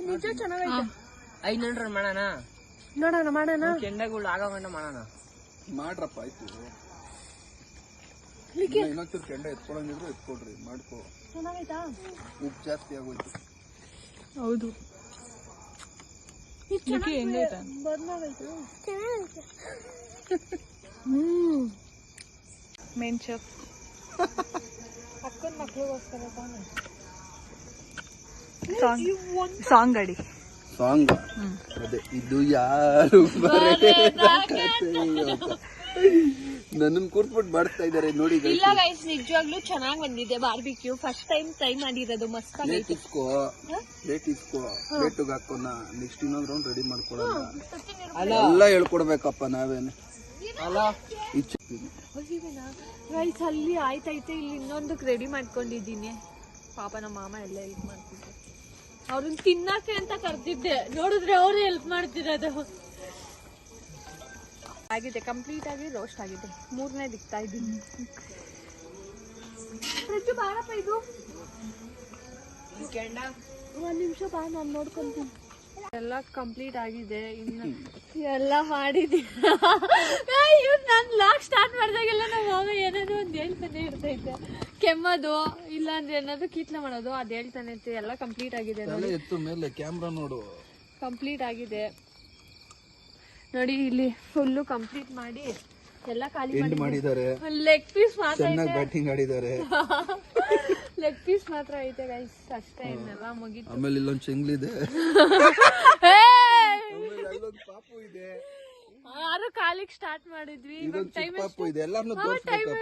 ನಿಜ ಚೆನ್ನಾಗೈತೆ. 500 ಮಾಡೋಣ. ನೋಡೋಣ ಮಾಡೋಣ. ಕೆಂಡಗಳು ಆಗೋಗಂಡ ಮಾಡೋಣ. ಮಾಡ್ರಪ್ಪ ಆಯ್ತು. ಇನ್ನೊಂಚೂರು ಕೆಂಡ ಎತ್ಕೊಳಂಗಿದ್ರು ಎತ್ಕೊಡ್ರಿ. ಮಾಡ್ಕೋ. ಚೆನ್ನಾಗೈತಾ? ಉಪ್ಪು ಜಾಸ್ತಿ ಆಗೋಯ್ತು. ಹೌದು. ಹೆಂಗೈತಾ? ಮೇನ್ ಶೆಫ್ ಅಕ್ಕನ ಮಕ್ಳಿಗೋಸ್ಕರ ತಾನೆ ಸಾಂಗ್ ಗಾಡಿ ಸಾಂಗ್. ಅದೇ ಇದು ಯಾರು ನನ್ನ ಕೂರ್ಸ್ಬಿಟ್ಟು ಮಾಡಿಸ್ತಾ ಇದಾರೆ ನೋಡಿ. ಇಲ್ಲ ಗೈಸ್ ನಿಜವಾಗ್ಲೂ ಚೆನ್ನಾಗ್ ಬಂದಿದೆ ಬಾರ್ಬಿಕ್ಯೂ. ಫಸ್ಟ್ ಟೈಮ್ ಟ್ರೈ ಮಾಡಿರೋದು. ಮಸ್ತ್ ಆಗೈತೆ. ಪ್ಲೇಟಿಗೆ ಹಾಕೋಣ. ನೆಕ್ಸ್ಟ್ ಇನ್ನೊಂದು ರೌಂಡ್ ರೆಡಿ ಮಾಡ್ಕೊಳ್ಳೋಣ. ಎಲ್ಲ ಹೇಳ್ಕೊಡ್ಬೇಕಪ್ಪ ನಾವೇನು. ರೈಸ್ ಅಲ್ಲಿ ಆಯ್ತೈತೆ. ಇಲ್ಲಿ ಇನ್ನೊಂದಕ್ಕೆ ರೆಡಿ ಮಾಡ್ಕೊಂಡಿದ್ದೀನಿ. ಪಾಪ ನಮ್ಮ ಮಾಮ ಎಲ್ಲ ಹೆಲ್ಪ್ ಮಾಡ್ತಿದ್ದೆ. ಅವ್ರನ್ನ ತಿನ್ನಕ್ಕೆ ಅಂತ ಕರ್ತಿದ್ದೆ, ನೋಡಿದ್ರೆ ಅವ್ರು ಹೆಲ್ಪ್ ಮಾಡ್ತಿರೋದು. ಆಗಿದೆ, ಕಂಪ್ಲೀಟ್ ಆಗಿ ರೋಸ್ಟ್ ಆಗಿದೆ. ಮೂರನೇ ದಿಕ್ತಾ ಇದ್ದೀನಿ. ಪ್ರಜ್ಜು ಬಾರಪ್ಪ, ಇದು ಒಂದ್ ನಿಮಿಷ ಬಾ, ನಾನು ನೋಡ್ಕೊಂತೀನಿ. ಎಲ್ಲ ಕಂಪ್ಲೀಟ್ ಆಗಿದೆ. ಇನ್ನು ಎಲ್ಲ ಮಾಡಿದ್ದೀರಾ ನಾನು ಲಾಕ್ ಸ್ಟಾರ್ಟ್ ಮಾಡಿದಾಗೆಲ್ಲ ನಮ್ಮ ಮಾವ ಏನಾದ್ರು ಒಂದು ಹೇಳ್ತಾನೆ ಇರ್ತೈತೆ. ಕೆಮ್ಮೋದು ಇಲ್ಲಾಂದ್ರೆ ಏನಾದ್ರು ಕೀಟ್ಲೆ ಮಾಡೋದು ಅದು ಹೇಳ್ತಾನೆ ಇರ್ತೈತೆ. ಎಲ್ಲ ಕಂಪ್ಲೀಟ್ ಆಗಿದೆ ನೋಡಿ. ಎತ್ತು ಮೇಲೆ ಕ್ಯಾಮ್ರಾ ನೋಡು. ಕಂಪ್ಲೀಟ್ ಆಗಿದೆ ನೋಡಿ. ಇಲ್ಲಿ ಫುಲ್ಲು ಕಂಪ್ಲೀಟ್ ಮಾಡಿ ಎಲ್ಲ ಖಾಲಿ ಮಾಡಿದ್ದಾರೆ. ಲೆಗ್ ಪೀಸ್ ಮಾತ್ರ ಚೆನ್ನಾಗಿ ಬ್ಯಾಟಿಂಗ್ ಆಡಿದ್ದಾರೆ. ಲೆಗ್ ಪೀಸ್ ಮಾತ್ರ ಐತೆ ಗೈಸ್ ಅಷ್ಟೇ. ಇನ್ನೆಲ್ಲ ಮುಗೀತು. ಆಮೇಲೆ ಇಲ್ಲೊಂದು ಚೆಂಗ್ಲಿದೆ, ಅಲ್ಲೊಂದು ಪಾಪು ಇದೆ. ಯಾರು ಕಾಲಿಗೆ ಸ್ಟಾರ್ಟ್ ಮಾಡಿದ್ವಿ. ಇದೊಂದು ಚಿಕ್ಕ ಪಾಪು ಇದೆ. ಎಲ್ಲಾರನ್ನೂ ತೋರಿಸ್ಬೇಕು.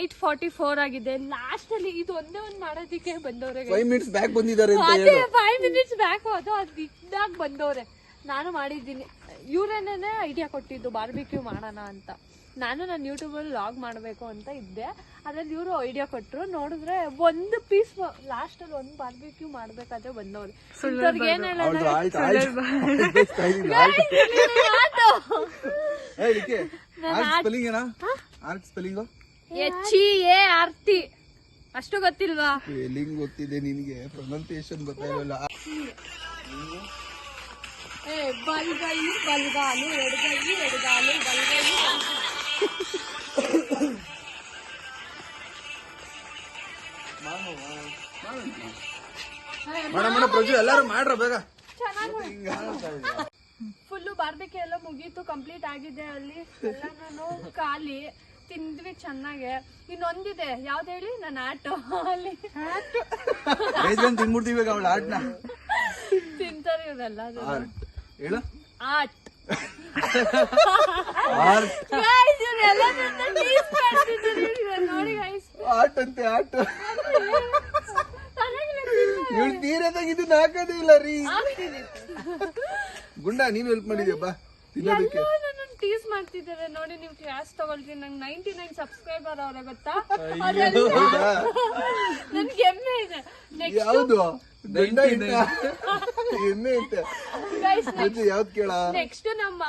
8:44 ಆಗಿದೆ. ಲಾಸ್ಟ್ ಅಲ್ಲಿ ಇದು ಒಂದೇ ಒಂದ್ ಮಾಡೋದಿಕ್ಕೆ ಬಂದವ್ರೆ. 5 ಮಿನಿಟ್ಸ್ ಬ್ಯಾಕ್ ಬಂದಿದ್ದಾರೆ ಅಂತ ಅದೇ 5 ಮಿನಿಟ್ಸ್ ಬ್ಯಾಕ್ ಅದು ಇದ್ದಾಗ ಬಂದವ್ರೆ. ನಾನು ಮಾಡಿದ್ದೀನಿ. ಇವ್ರೇನೇ ಐಡಿಯಾ ಕೊಟ್ಟಿದ್ದು ಬಾರ್ಬಿಕ್ಯೂ ಮಾಡೋಣ ಅಂತ. ನಾನು ನನ್ನ ಯೂಟ್ಯೂಬಲ್ಲಿ ಲಾಗ್ ಮಾಡಬೇಕು ಅಂತ ಇದ್ದೆ. ಅದ್ರಲ್ಲಿ ಇವರು ಐಡಿಯಾ ಕೊಟ್ಟರು. ನೋಡಿದ್ರೆ ಒಂದು ಪೀಸ್ ಲಾಸ್ಟ್ ಅಲ್ಲಿ ಒಂದು ಬಾರ್ಬಿಕ್ಯೂ ಮಾಡ್ಬೇಕಾದ್ರೆ ಬಂದವ್ರು. ಏನ್ ಆರ್ತಿ ಅಷ್ಟು ಗೊತ್ತಿಲ್ವಾ? ಸ್ಪೆಲ್ಲಿಂಗ್ ಗೊತ್ತಿದೆ ನಿನಗೆ, ಪ್ರೊನೌನ್ಸಿಯೇಷನ್ ಗೊತ್ತಾಗಲ್ಲ. ಬಲ್ಗೈ ಬಲ್ಗಾಲು ಎಡಗೈ ಎಡಗಾಲು ಬಲ್ಗೈ. ಮೇಡಮ್ ಪ್ರಜು ಎಲ್ಲಾರು ಮಾಡ್ರ ಬೇಗ. ಫುಲ್ಲು ಬಾರ್ಬಿಕ್ಯೂ ಎಲ್ಲ ಮುಗೀತು, ಕಂಪ್ಲೀಟ್ ಆಗಿದೆ. ಅಲ್ಲಿ ಎಲ್ಲಾನು ಖಾಲಿ ತಿಂದ್ವಿ ಚೆನ್ನಾಗೆ. ಇನ್ನೊಂದಿದೆ ಯಾವ್ದು ಹೇಳಿ? ನನ್ನ ಆಟೋ ಅಲ್ಲಿ ತಿನ್ಬಿಡ್ತೀವಿ ಅವಳ ಆಟ್ನ. ತಿಂತಾರೆ ಇವರೆಲ್ಲ. ಹೇಳು ಆಟ್ ನೋಡಿ ಗೈಸ್. ಆಟ್ ಅಂತೆ ಆಟ. ಇವಳು ತೀರದಾಗಿದ್ದು ನಾಕದೇ ಇಲ್ಲ ರೀ. ಗುಂಡ ನೀನು ಹೆಲ್ಪ್ ಮಾಡಿದ್ಯಾ ಬಾ ತಿನ್ನೋದಕ್ಕೆ. ಟೀಸ್ ಮಾಡ್ತಿದ್ದಾರೆ ನೋಡಿ. ನೀವು ಕ್ಲಾಸ್ ತಗೊಳ್ತೀನಿ. ನಂಗೆ 99 ಸಬ್ಸ್ಕ್ರೈಬರ್ ಅವ್ರೆ ಗೊತ್ತಾ? ನನ್ಗೆ ಹೆಮ್ಮೆ ಇದೆ. ಯಾವ್ದು ಎಮ್ಮೆ ಐತೆ ಯಾವ್ದು ಕೇಳ. ನೆಕ್ಸ್ಟ್ ನಮ್ಮ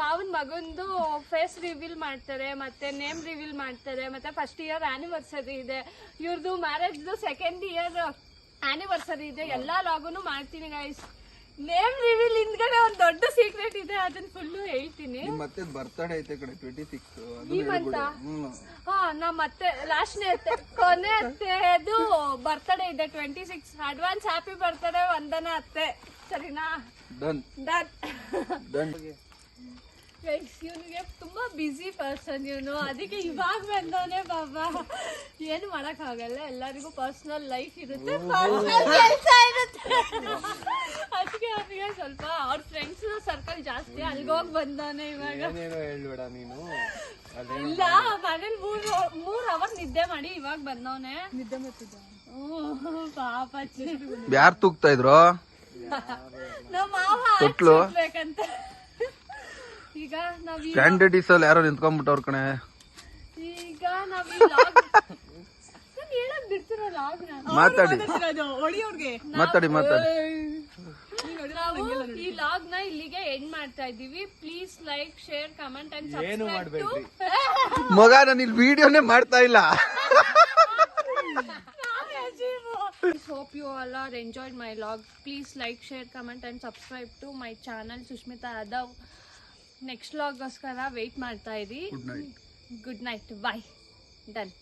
ಮಾವನ್ ಮಗಂದು ಫೇಸ್ ರಿವೀಲ್ ಮಾಡ್ತಾರೆ, ಮತ್ತೆ ನೇಮ್ ರಿವೀಲ್ ಮಾಡ್ತಾರೆ, ಮತ್ತೆ ಫಸ್ಟ್ ಇಯರ್ ಆನಿವರ್ಸರಿ ಇದೆ. ಇವ್ರದ್ದು ಮ್ಯಾರೇಜ್ 2nd ಇಯರ್ ಆನಿವರ್ಸರಿ ಇದೆ. ಎಲ್ಲಾ ಲಾಗುನು ಮಾಡ್ತೀನಿ ಗೈಸ್. ನೇಮ್ ರಿವೀಲ್ ಹಿಂದ್ಗಡೆ ಒಂದ್ ದೊಡ್ಡ ಸೀಕ್ರೆಟ್ ಇದೆ, ಅದನ್ನ ಫುಲ್ಲು ಹೇಳ್ತೀನಿ. ಮತ್ತೆ ಬರ್ತಡೇ ಐತೆ ಕಡೆ 26 ಈ ಮಂತ. ಹಾ ನಮ್ ಮತ್ತೆ ಲಾಸ್ಟ್ನೇ ಅತ್ತೆ ಕೊನೆ ಅತ್ತೆದು ಬರ್ತಡೇ ಇದೆ 26. ಅಡ್ವಾನ್ಸ್ ಹ್ಯಾಪಿ ಬರ್ತಡೇ ವಂದನಾ ಅತ್ತೆ. ಸರಿನಾ? Done done done. ಇವನಿಗೆ ತುಂಬಾ ಬಿಸಿ ಪರ್ಸನ್ ಇವನು. ಅದಕ್ಕೆ ಇವಾಗ ಬಂದವನೇ ಬಾಬಾ. ಏನು ಮಾಡಕ್ ಆಗಲ್ಲ. ಎಲ್ಲರಿಗೂ ಪರ್ಸನಲ್ ಲೈಫ್ ಇರುತ್ತೆ, ಕೆಲಸ ಇರುತ್ತೆ. ಅದಕ್ಕೆ ಅವನಿಗೆ ಸ್ವಲ್ಪ ಅವ್ರ ಫ್ರೆಂಡ್ಸ್ ಸರ್ಕಲ್ ಜಾಸ್ತಿ. ಅಲ್ಗೋಗ್ ಬಂದವನೇ ಇವಾಗ. ಹೇಳ್ಬೇಡ ನೀನು. ಇಲ್ಲ ಮನೇಲಿ 3 ಅವರ್ ನಿದ್ದೆ ಮಾಡಿ ಇವಾಗ ಬಂದವನೇ. ನಿದ್ದೆ ಮಾಡ್ತಿದ್ದ. ಪಾಪ ಯಾರು ತೂಗ್ತಾ ಇದ್ರು? ನಮ್ಮ ಮಾವ ಬೇಕಂತ. ಈಗ ನಾವ್ ಕ್ಯಾಂಡಿಡೇಟ್ಸ್ ಅಲ್ಲಿ ಯಾರೋ ನಿಂತ್ಕೊಂಡ್ಬಿಟ್ಟವ್ರ ಕಣೆ. ಈಗ ನಾವ್ ಈ ಲಾಗ್ ನಾನು ಹೇಳಕ್ ಬಿಡ್ತಿರೋ ಲಾಗ್ ಮಾತಾಡಿ ಮಾತಾಡಿ ಮಾತಾಡಿ. ಈ ಲಾಗ್ ನ ಇಲ್ಲಿಗೆ ಎಂಡ್ ಮಾಡ್ತಾ ಇದೀವಿ. Please like, share, comment and subscribe. ಮಗ ನಾನು ಇಲ್ಲಿ ವಿಡಿಯೋನೇ ಮಾಡ್ತಾ ಇಲ್ಲ. Hope you all are enjoyed my vlog. Please like, share, comment and subscribe to my channel Sushmita Yadav. Next ವ್ಲಾಗ್ಗೋಸ್ಕರ ವೇಟ್ ಮಾಡ್ತಾ ಇರಿ. Good night. Good night. Bye. Done.